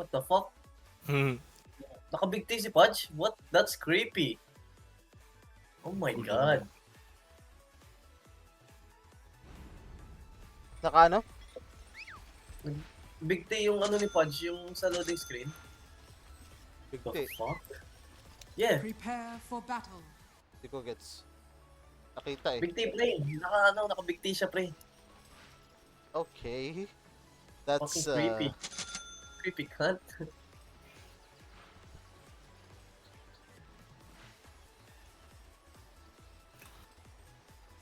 What the fuck? Hmm. Nakabig T si Pudge? What? That's creepy. Oh my god. Naka ano? Big T yung ano ni Pudge, yung sa loading screen. Big The T. fuck? Yeah, Prepare for battle. Hindi ko gets. Nakita eh. Big T pre. Naka-Big T siya pre. Okay. That's Fucking creepy. Creepy cunt.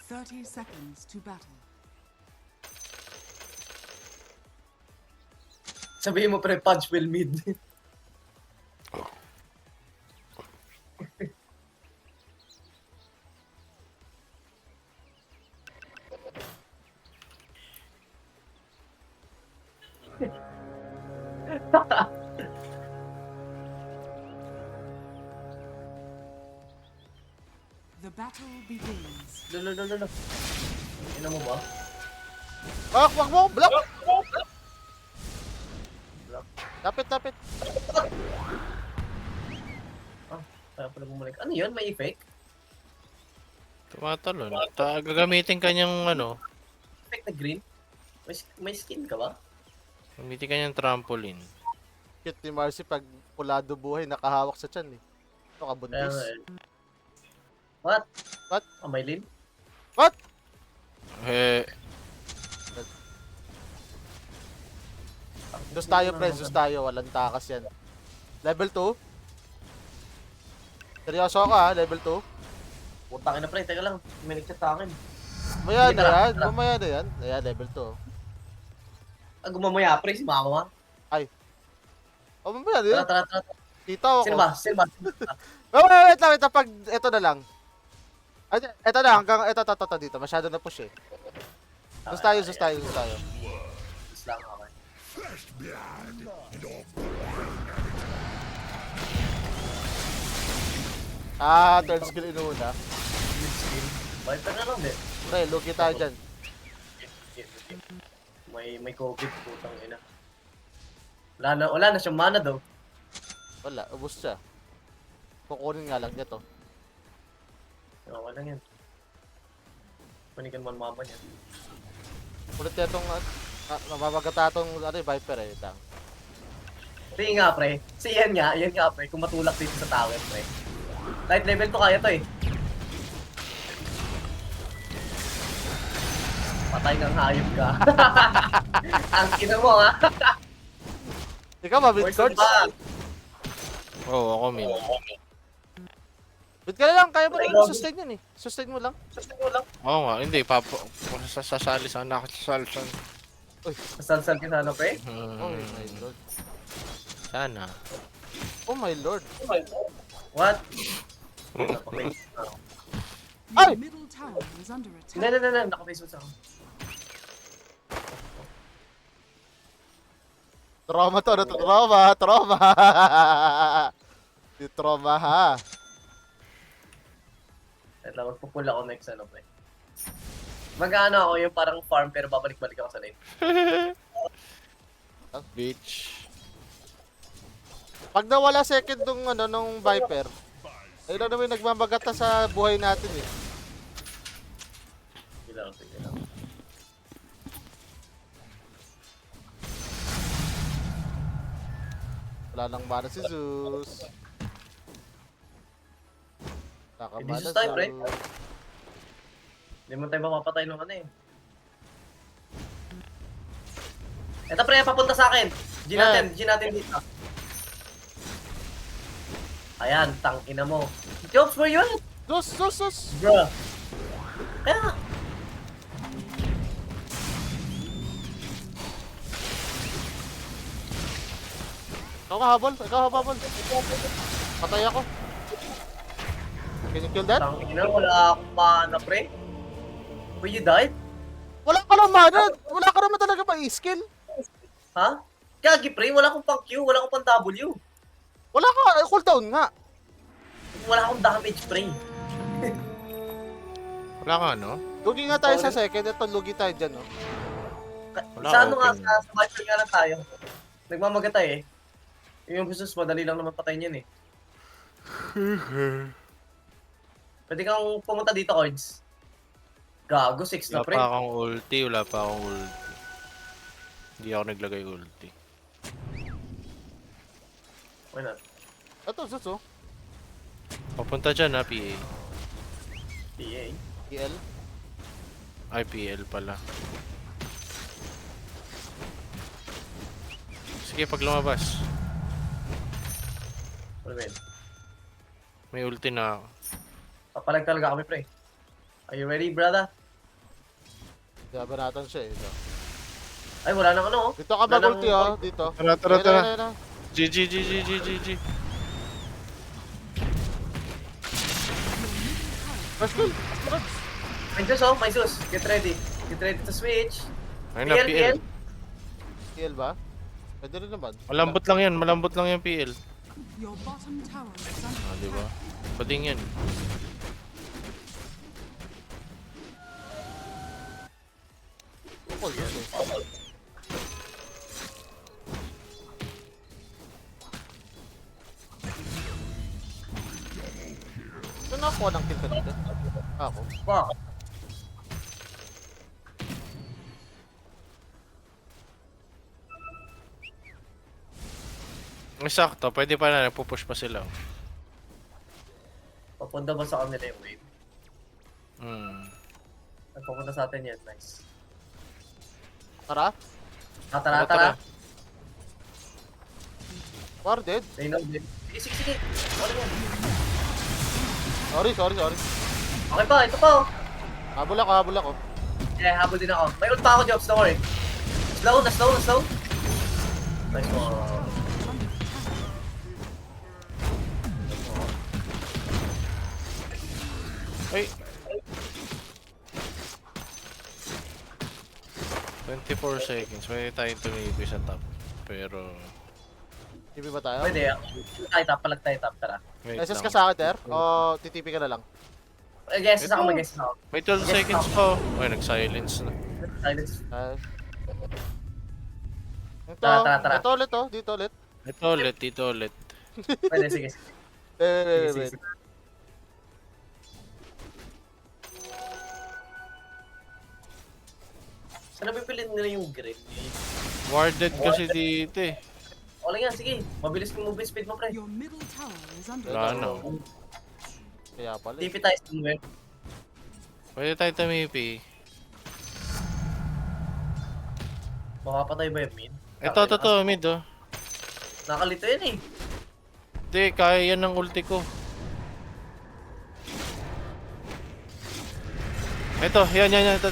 Thirty seconds to battle. Sabihin mo pre, Pudge will mid. The battle begins. Lolo. Ina mo ba? Wag mo! Block! Block. Lapit. Kaya pala bumalik. Ano yun? May effect? Tumatalon. Gagamitin kanyang ano. Effect na green? May skin ka ba? Gagamitin kanyang trampoline. Cute ni Marcy pag pulado buhay, nakahawak sa tiyan eh. Ito Kaya kabundis. nga eh. What? What? May lin? What? Eh, Zus tayo, pre. Zus tayo. Walang takas yan. Level 2? Seryoso ka, level 2? Putang ina pre, teka lang. May nag-chat sa akin. Mamaya Sige, na tara, yan. tara. Mamaya na yan. Ayan, level 2. Gumamaya pre, si Mama. O, mamaya na yan. Tara. Kita ako. Sino ba? Wait lang. Ito, pag ito na lang. Ay, ito na. Hanggang ito dito. Masyado na push eh. Zus tayo. Is lang ako. Third skill inuuna. Balik na lang din. Pre, lugi tayo dyan. May COVID, putang ina. Wala na siyang mana daw. Wala, ubos siya. Kukunin nga lang niya to. Wala yan. Panigan mo ang mama niya. Ulit niya itong, mababagata itong Viper eh. Tang. Sige nga pre. Yan nga pre. Kung matulak dito sa tower pre. Light level to kaya to eh. Patay ng hayop ka. Ang ina mo ha. Ikaw ba, mid Poison course? ba? oo, ako min. Mid ka na lang, kaya mo na sustain yan eh. Sustain mo lang. Sustain mo lang. Oo nga, hindi. Sasali sana ako sa salsan. Masalsal ka sana pre. Oh my lord. Sana. Oh my lord. What? Ay! Your middle tower is under attack. Hindi. Naka-face mo sa ako. Trauma to, trauma. Di trauma ha. Ito, magpupul ako next ano pre. Mag-ano ako yung parang farm pero babalik-balik ako sa lane. Bitch. Pag nawala second nung Viper, ayun na naman nagmamagata sa buhay natin eh. Sige lang. Wala nang mana si Zeus. Hindi Zeus tayo, pre. Hindi mo tayo mapapatay nung ano eh. Eto pre, papunta sa akin. G natin dito. Ayan, tang ina mo. Jokes for you. Zeus! Bruh. Kaya, Ikaw habol. Patay ako. Can you kill that? tang ina, wala akong mana pre. Will you die? Wala ka lang mana! Wala ka naman talaga ma-skill. Ha? Kagi pre, wala akong pang Q, wala akong pang W. Wala ka, cooldown nga. Wala akong damage pre. Wala ka, no? Lugi nga tayo sa second, ito lugi tayo dyan, no? Wala, Sa ano nga, open. sa Viper nga lang tayo. Nagmamagatay eh. Yung Jesus, madali lang naman patayin yan eh. Pwede kang pumunta dito, Cords. Gago, 6 na Wala pre. pa akong ulti, wala pa akong ulti. Hindi ako naglagay ulti. Why not? Ito, sus, oh. Papunta dyan ha, PA. PA. PL. Ay, PL pala. Sige, pag lumabas. Ano ba yun? May ulti na ako. Papalag talaga kami, pre. Are you ready, brother? Yabanatan siya eh. Ito. Ay, wala nang ano, oh. Dito ka Wala mag-ulti, nang- oh. Dito. Tara, tara, Ayun, tara. ayun, ayun, ayun. GG, GG, GG, GG. Let's go. May Zeus, oh. May Zeus. Get ready. Get ready to switch. Ayun na, PL. PL ba? Pwede rin naman. Malambot lang yan, malambot lang yung PL. Your bottom tower is under Ah, di ba? attack. Bading yan. Tukol, sus, eh. Saan nakakuha ng kill ka dito? Ako. Fuck. May sakto, pwede pa na, nagpupush pa sila. Papunta ba sa kanila yung wave? Nagpapunta sa atin yan. Nice. Tara. Ah, tara, tara. War dead. They know, dude. Sige, sige, sige. Ano yan? Sorry, sorry, sorry. Okay pa, ito pa, oh. Habol ako, habol ako. Yeah, habol din ako. May ult pa ako, Jobs. Don't worry. Slow, na slow, na slow. Nice one. Ay! 24 seconds, pwede tayong tumipi sa top. Pero, TP ba tayo? Pwede, ah. Tayo top, palag tayo top, tara. wait SS lang. ka sa akin, Ter? O TTP ka na lang? Guess ako, mag-guess ako. May 12 seconds pa. Ay, nag-silence na. Silence. Ito, Tara, tara, tara. ito ulit, oh. Dito ulit. Ito ulit, dito ulit. Pwede, sige, sige. Eh, Sige, sige. Saan napipilin nila yung green? Warded kasi dito eh. O lang yan, sige. Mabilis yung movement speed mo, pre. Your middle tower is under Wala attack. na. Kaya pala. TP tayo sa movement. Pwede tayong tumipi. Makapatay ba yung mid? Ito, to, mid oh. Nakalito yan eh. Hindi, kaya yan ng ulti ko. Ito, yan, ito.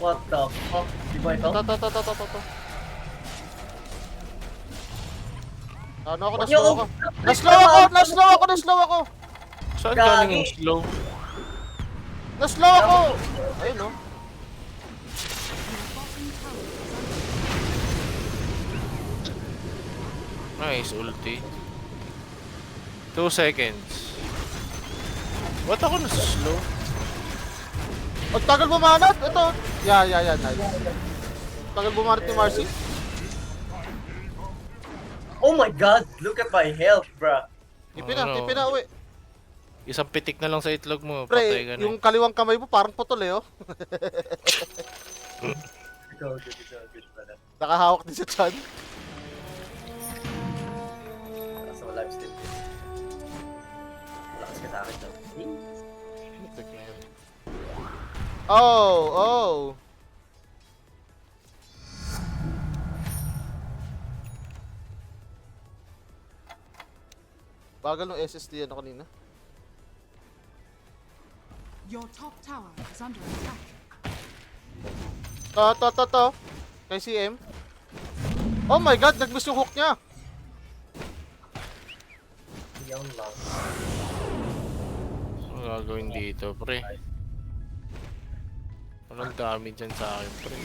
What the fuck? Di ba ito? Ito. Ano ako, Huwag niyo na-slow ako. Na-slow ako! Saan Gagi. galing yung slow? Na-slow ako! Ayun, oh. Nice, ulti. 2 seconds. Ba't ako nasa-slow? Ang tagal bumanat! Ito! Yeah, nice. Tagal bumanat ni Marcy. Oh my god! Look at my health, bruh. TP Ano? na, uwi. Isang pitik na lang sa itlog mo, patay ka Pre, na. yung kaliwang kamay mo parang putol eh, oh. Good, brother. Nakahawak din sa chan. Nasa live stream. Lakas ka sa akin, no? Oh! Bagal ng SSD ano kanina. Your top tower is under attack. To. Kay CM. Oh my god, nag-miss yung hook niya. Yan lang. Ano gagawin dito, pre? Walang dami dyan sa akin, pre.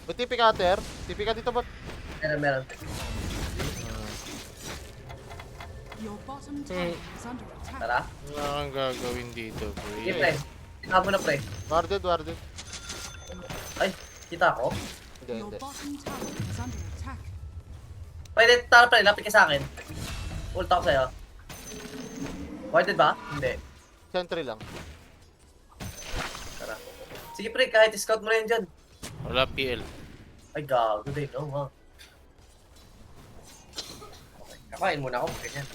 May TP ka, Ter? TP ka dito ba? Meron. Your bottom tower is under attack. Tara. Wala kang gagawin dito, Sige, pre. pre. Tingnan mo na, pre. Warded. Ay, kita ko? Hindi. Your bottom tower is under attack. Pwede, tara pre, lapit ka sa akin. Ult ako sa'yo. Warded ba? Hindi. Sentry lang. Tara. Sige pre, kahit scout mo rin dyan. Wala PL. Ay, gago din, no? Ha? Okay, kakain muna ako. Ganyan.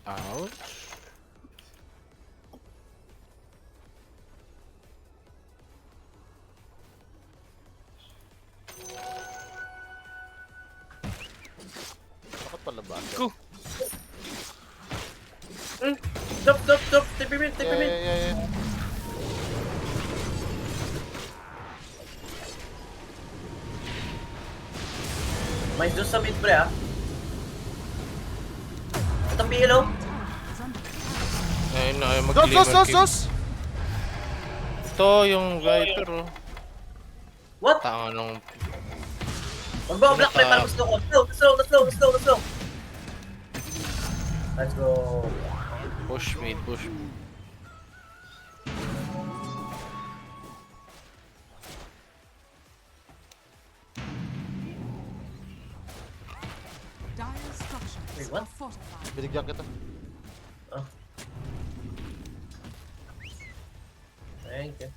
Ouch. Bakit pala ba? Go. Drop, drop, drop. TP mid, TP mid. Yeah. May juice sa mid pre, ha? Itong PL, oh. Is under attack. Ayun na, ayun Sus, mag-glimmer sus, kill. sus! Ito yung Viper oh. What? Tanga nung... Wag ba block pre, para gusto ko. Slow. Let's go. Push mid, push mid. Dire structures Wait, what? are fortified. Binigyan kita. Oh. Thank you.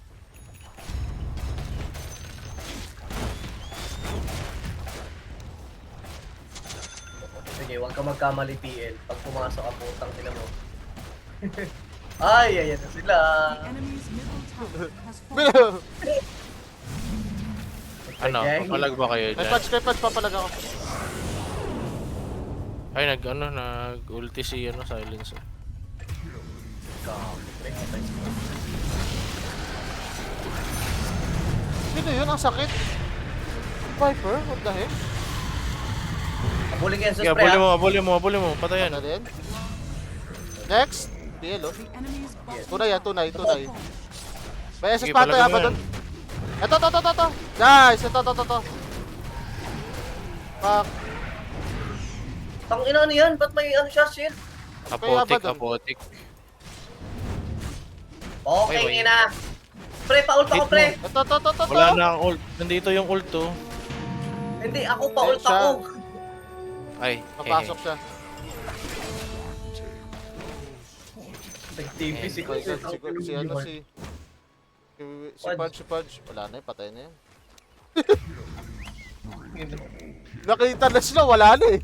Sige, huwag ka magkamali PL. Pag pumasok ka, putang ina mo. Ay, ayan na sila. The enemy's middle tower has fallen. Ano, Gang. papalag ba kayo May dyan? patch, papalag ako. Ay, nag-ulti si Silencer. Gago, pre. Sino yun? Ang sakit. Viper? What the heck? Abuling yan, sus Sige, pre, ha? abuli mo, patayan. Ano din? Next. DL, oh. The enemy's bottom Tunay. tower has fallen. May SS Sige, pa ito, palagan mo yaba yan. doon. Ito. Guys, ito. Fuck. Tang ina ano yan? Ba't may ano siya, shield? Apotik. Okay, Wait. ina. Pre, pa-ult ako, Hit pre. Ito. Wala na ang ult. Nandito yung ult oh. Hindi, ako pa-ult Siya. ako. Ay, Papasok siya. Nag-TP si Si Pudge. Wala na patay na yan. Nakita na sila, wala na eh.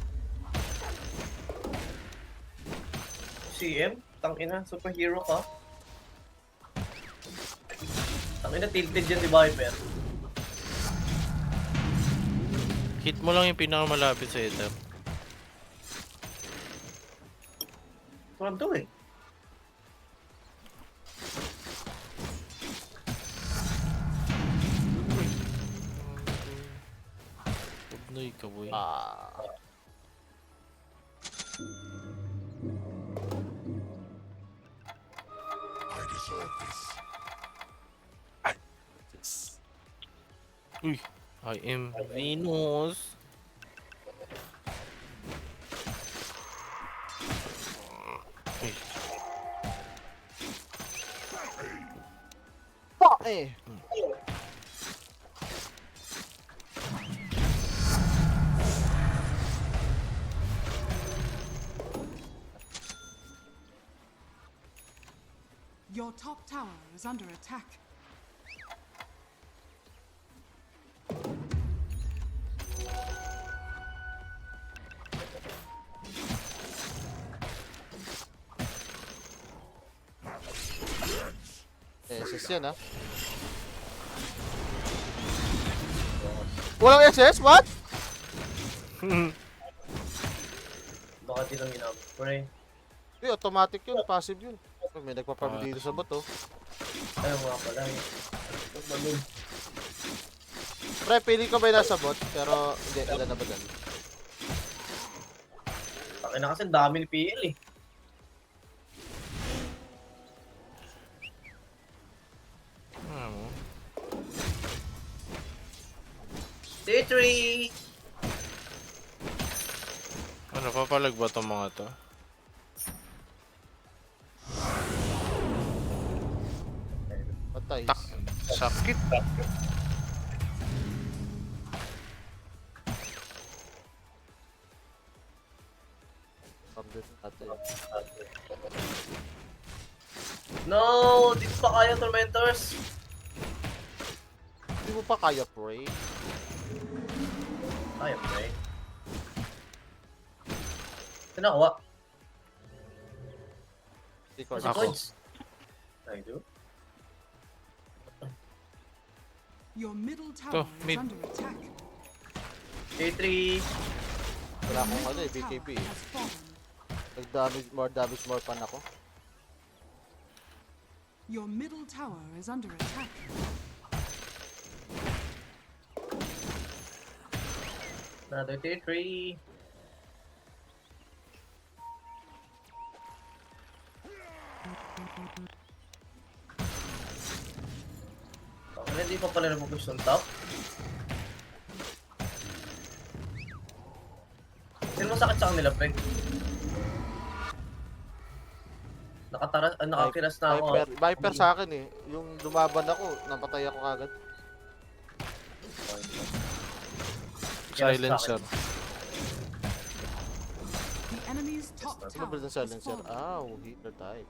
CM? Tang ina, superhero ka. Tang ina, tilted yan, di ba, Hyper? Hit mo lang yung pinakamalapit sa Ether. What I'm doing? Pugnoy ka boy. Uy, I am Venus. Uy, Fuck eh. Your top tower is under attack. SS yan ah. Walang SS? What? Bakit yun ang ginagawa? Pre, Hindi, automatic yun, passive yun. May nagpa-farm dito sa bot oh. ayaw nga pala eh. Magbalon. Pre, pili ko ba yung nasa bot? Pero hindi, ilan na ba dyan? Tang ina kasi, dami ni PL eh. ano? D3! Ano, papalag ba tong mga to? Patay. Tak, sakit. No! Di pa kaya tormentors! Hindi mo pa kaya, Prey. Kaya pa eh. Saan nakuha? Hindi ko Si Ako. Coins. I do. Your middle tower is mid. under attack. K3. Wala akong ano eh, BKB eh. Has fallen. Nag-damage, more pan ako. Your middle tower is under attack. Another K3. Bakit hindi pa pala napupush ng top? Sino masakit sa kanila, pre? Nakakiras na ako. Viper sa akin eh. Yung lumaban ako, napatay ako kagad. Silencer. The enemy's top Ano tower ba yung is silencer? fallen. Heater type.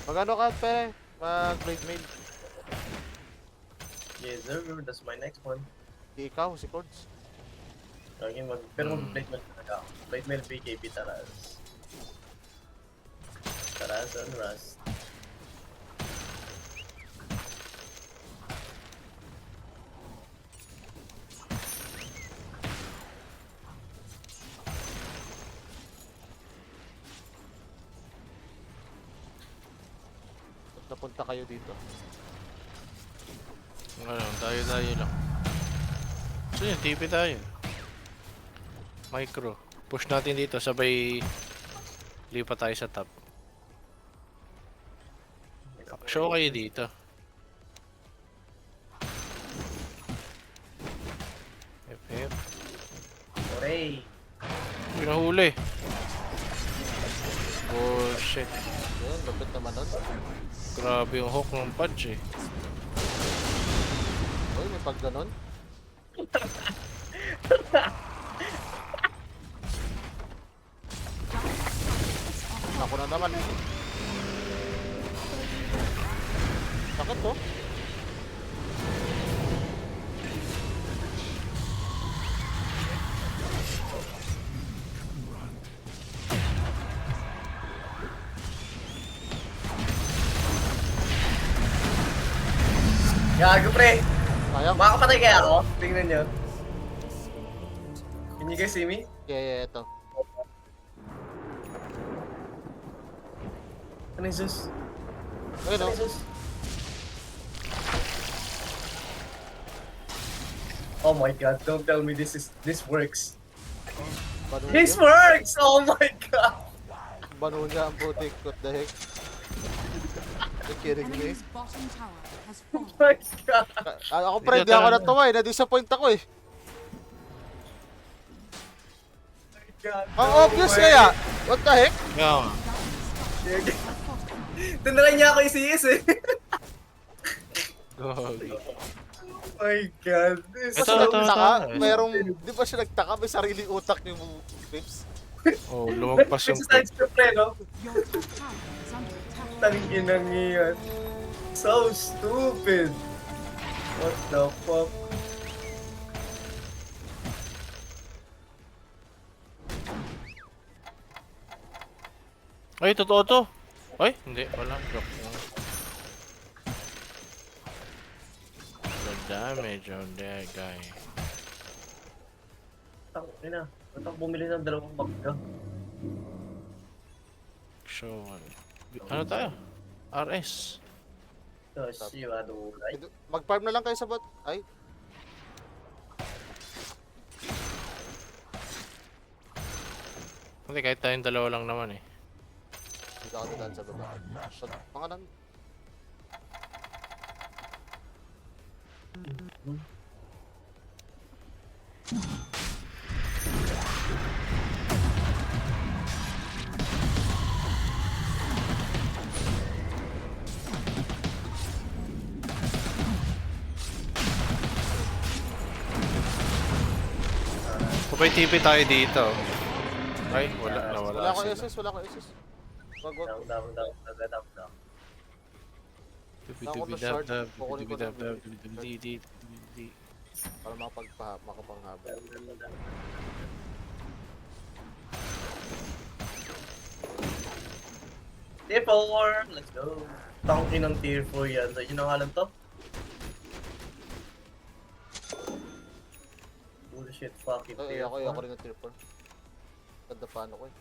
Magano ka, pere? Mag-blade mail. Yes, sir. That's my next one. Di ikaw, si Cords. Pero mag-plate mail talaga ako. Plate mail BKB Taraz. Taraz on Rust. Ba't napunta kayo dito? Ano, tayo lang. So yun, TP tayo. Micro. Push natin dito, sabay lipat tayo sa top. Show kayo dito. FF. Hooray! Pinahuli. Oh shit. Yun, lapit naman nun. Grabe yung hook ng punch eh. Uy, may pag ganon. Ako na naman. Sakit to. Gago, pre! Kaya? Makakapatay kaya ako? Tingnan nyo. Can you guys see me? Yeah, ito. Ano yung Zeus? Ayun Ano o. yung Zeus? Oh my god, don't tell me this works. Banon This niya. works! Oh my god! Banon niya ang putik. What the heck? You're kidding me? Enemy's bottom tower has Oh fallen. my god! Ako pre, di ako natuwa eh. Na-disappoint ako eh. God, Ang no obvious way. kaya. What the heck? Yeah. Tinry niya ako i-CS eh. Gogi. Oh my god. This Di ba Ito, siya ito, nagtaka? ito. Merong, di ba siya nagtaka? May sarili utak yung Pips. Oh, lumagpas yung Exercise ko pre, no? Your top tower is under attack. Tanginang iyan. So stupid. What the fuck? Ay, totoo to. Ay, hindi. Wala. Joke lang. The damage on that guy. Tangina. Ba't ako bumili ng dalawang bagga? So, ano tayo? RS. Tapos yung ano, right? Mag-farm na lang kayo sa bot. Ay, Hindi, kahit tayong dalawa lang naman eh. hindi ako dadaan sa baba. Shot, pangalan. Sabay TP tayo dito. Ay, wala. Nawala Wala ko sila. SS, wala ko SS. Wag, wag. Down. Ako na short. Dubidabdab, Kukunin ko na. dubidabdab, dubidibidibidi. Para makapanghabol. Tier 4! Let's go! Tangkin ng tier 4 yan. So, yun ang alam to? Bullshit fucking Ay, tier ako 4. rin ng tier 4. Ganda paano ko eh.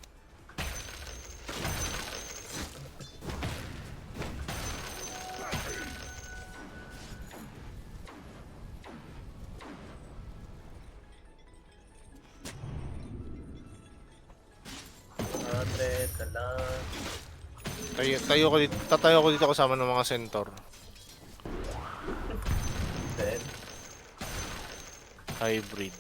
Na lang. Tatayo ko dito kasama ng mga centaur. Then, Hybrid.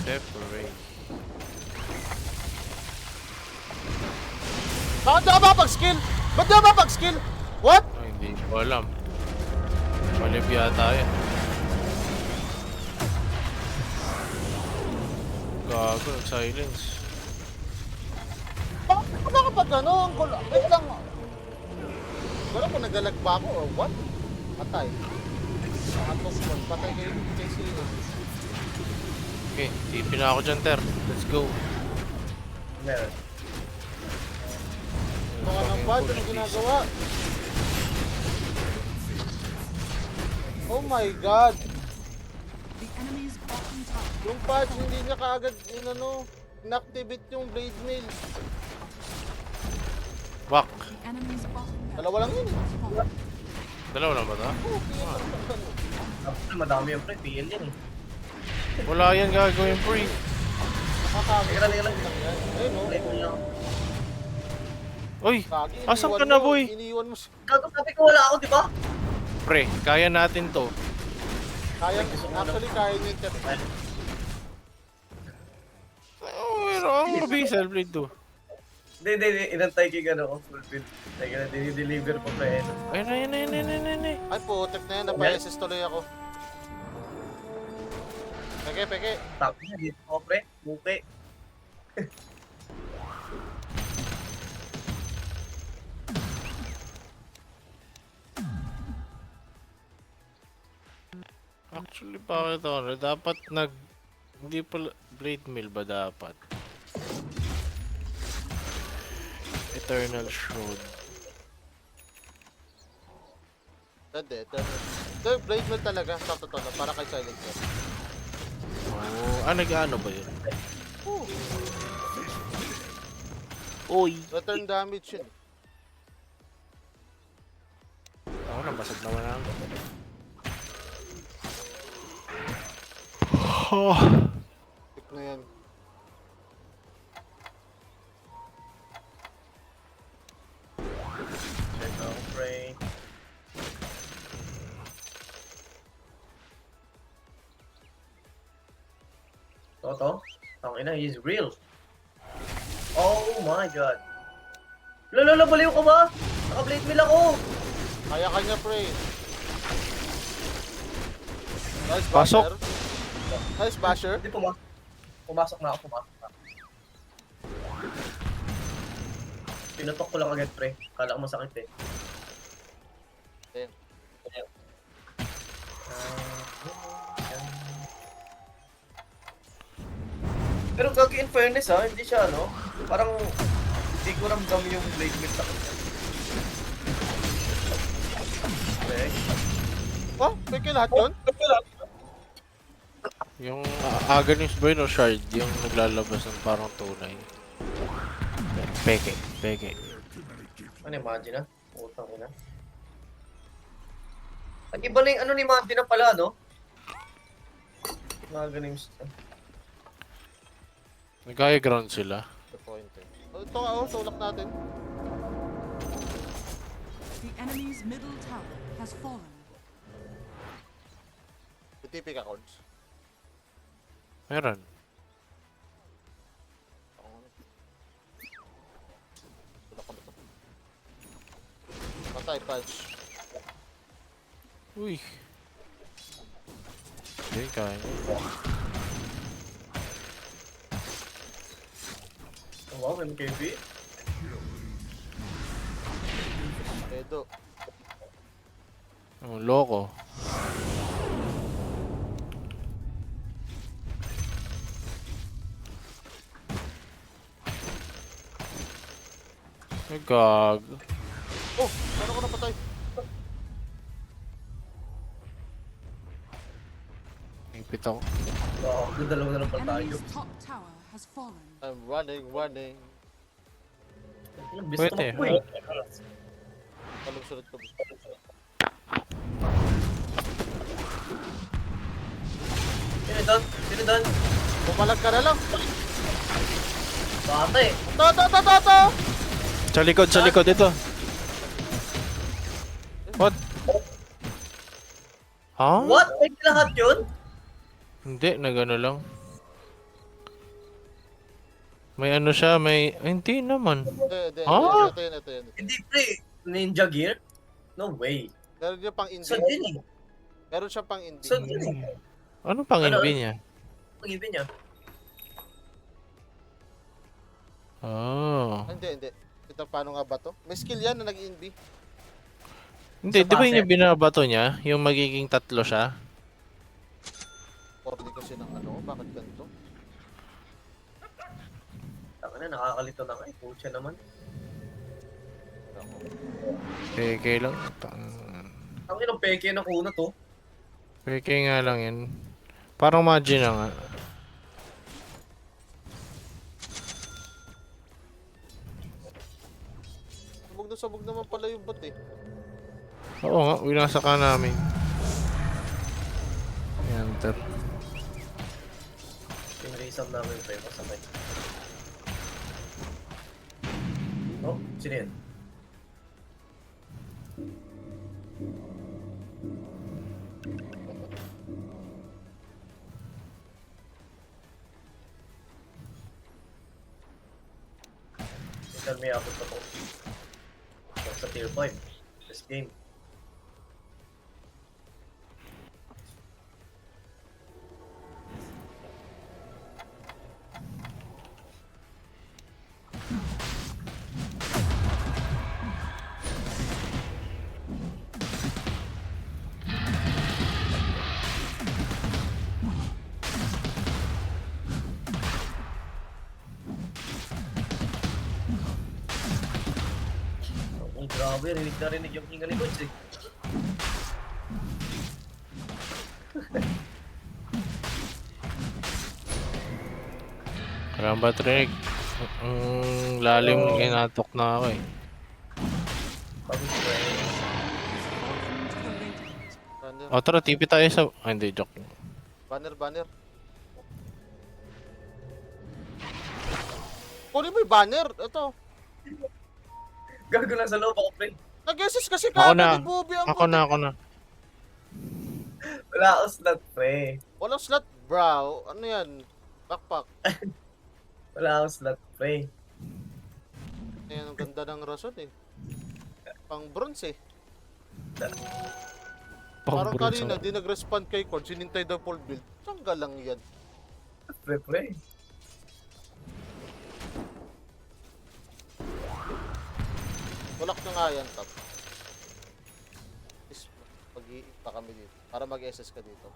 Separate. Bakit di ako mapag-skill? Ba't di ako mapag-skill? What? Ay, hindi ko alam. Malib yata yan. Gago, silence. Bakit ako nakapag ano? Ang gulo. Wait lang. Wala ko nagalag ba ako or what? Patay. Nakatong ko. Patay kayo kay Sino. Okay, tipin na ako dyan, Ter. Let's go. meron. Mga ng badge, anong ginagawa? Oh my god! The enemy's bottom tower. Yung patch, hindi niya kaagad yung ano, inactivate yung blade mail. Wak. The enemy's bottom tower Dalawa lang yun eh. has fallen. Dalawa lang ba ito? Tapos madami yung pre, PL yan eh. Wala yan gagawin, pre. Nakakagod. Teka lang. Ayun Play mo oh. lang. Uy, Kagi, asan iniwan ka na, mo, boy? Iniwan mo. Gago, sabi ko wala ako, di ba? Pre, kaya natin to. Kaya, actually kaya niyo yung tip. Oh, pero ang mabisa, blade to. Hindi, inantay ko yung ano ko, full build. Teka na, dinideliver pa pa eh. Ayun. Ay putek na yan, napa-SS tuloy ako. Peke. Tapos na, dito ko pre, buke. Actually, bakit ako? Dapat hindi pala... Blade mill ba dapat? Eternal Shroud. Hindi. Ito yung blade mail talaga, sa totoo lang, para kay Silencer. Oh, nag-ano ba yun? Oh, Uy! return damage yun. Ako, nabasag naman ako. Pick na yan. Check out, pre. Toto? Tangina, he's real. Oh my god. Lolo, baliw ka ba? Naka-blade mill ako. Kaya kanya, pre. Nice Pasok. basher. Nice basher. Hindi, pumasok na ako. Pinutok ko lang agad, pre. Kala ko masakit eh. Ayan. Pero gagi in fairness ha, hindi siya ano, parang hindi ko ramdam yung blade mill sa kanya. Okay. Oh, peke lahat yun? Yung Aghanim ba yun o Shard? Yung naglalabas ng parang tunay. Peke. Ano imagine na? Utang ina. Nag-iba na yung ano ni Mandy na pala, no? Mga ganim siya. Nag-high ground sila. The point eh. Oh, ito nga oh, tulak natin. The enemy's middle tower has fallen. TP ka, Cords. Meron. Tulak ka ba ito? Patay, punch. Uy. Hindi, kaya. Oh, wow, MKB. Edo. Ang loko. Ay, gag. Oh, paano ko napatay? Ipit ako. Wow, dalawa na lang pala tayo. Enemy's top tower has fallen. I'm running. Bis Pwede. tumakbo eh. Kalungsunod ko. Sino doon? Bumalag ka na lang. Bata eh. To! Sa likod ito. What? Ha? What? May lahat yun? Hindi, nagano lang. May ano siya, may... Ay, hindi naman. Hindi. Ah? Ito yun. Hindi pre. Ninja gear? No way. Meron niya pang indie. So din eh. Meron siya pang indie. So din eh. Ano pang Ano? invi niya? Pag-ibig niya. Oh. Hindi. Ito paano nga ba to? May skill yan na nag-indie. Hindi, Sa di ba base? yun yung binabato niya? Yung magiging tatlo siya? Orly kasi ng ano, bakit ganito? Taka na, nakakalito na nga eh. Pucha naman. Peke lang. Ang inang peke na kuna to. Peke nga lang yan. Parang Magi na nga. Sabog naman pala yung bot eh. Oo nga, winasa ka namin. Enter. Pinraise up namin pre. Masakit. Oh, sino yan? Tignan may abot pa to. Sa tier 5. This game. Ang grabe, rinig na rinig yung King Aligods eh. Karamba trick. Lalim Oo. inatok na ako eh. Pagod ko eh. To the radiant. Banner. O tara, tipi tayo sa... Ay, hindi, joke. Banner. Kunin mo yung banner. Ito. Gago lang sa loob ako pre. Nag-assist kasi Ako ka. na. Bubi ang Ako na. Wala ako slot pre. Walang slot, bro. Ano yan? Backpack. Wala ako slot pre. Ayan, ang ganda ng rason eh. Pang bronze eh. Parang Pambro kanina, sa... di nag-respond kay Cord. Sinintay daw full build. Tanggal lang yan. Pre. Tulak na nga yan, top. Is, mag-i-eat pa kami dito. Para mag-SS ka dito.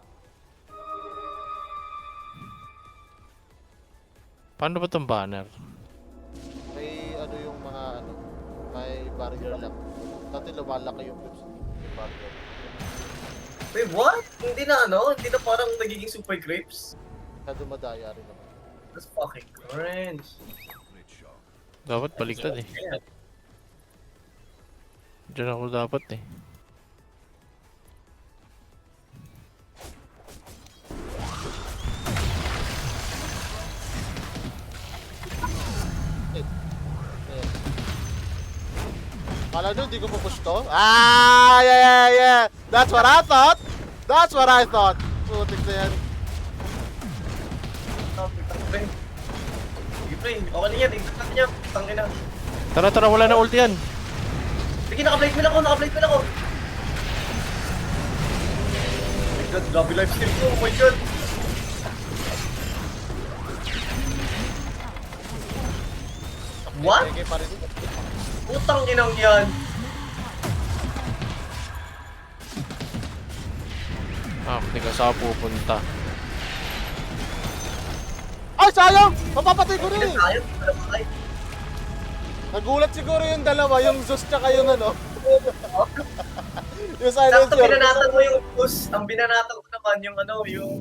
Paano ba tong banner? May ano yung mga ano, may barrier lang. Dati lumalaki yung clips. Yung barrier. Wait, what? Hindi na parang nagiging super grapes. Kaya dumadaya rin naman. That's fucking cringe. Dapat baliktad eh. Yeah. Diyan ako dapat eh. Ayan. Kala nyo, hindi ko pupush to? Ah, yeah. That's what I thought. Putik na yan. Pre. Sige pre, okay na yan. Tignan natin yan. Tangin na. Tara, wala na ult yan. Sige, naka-blade mill ako. god, grabe life steal ko. Oh my god. What? Peke pa rin. Putang inang yan. Ah, hindi ka saan pupunta. Ay, sayang! Mapapatay ko rin! Pinasayang, ay. Nagulat siguro yung dalawa, yung Zeus tsaka yung ano. Yung Sakto silencer. binanatan mo yung push. Ang binanatan ko naman yung ano, yung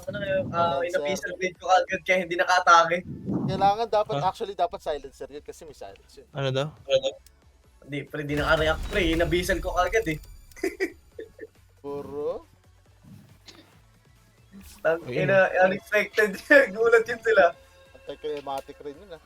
ano yung inapisal blade ko agad kaya hindi nakatake. Kailangan dapat silencer yun kasi may silence yun. Ano daw? Hindi, pre, di naka-react pre. Inabisal ko agad eh. Puro. Unexpected. Gulat yun sila. Anti-climatic rin yun ah.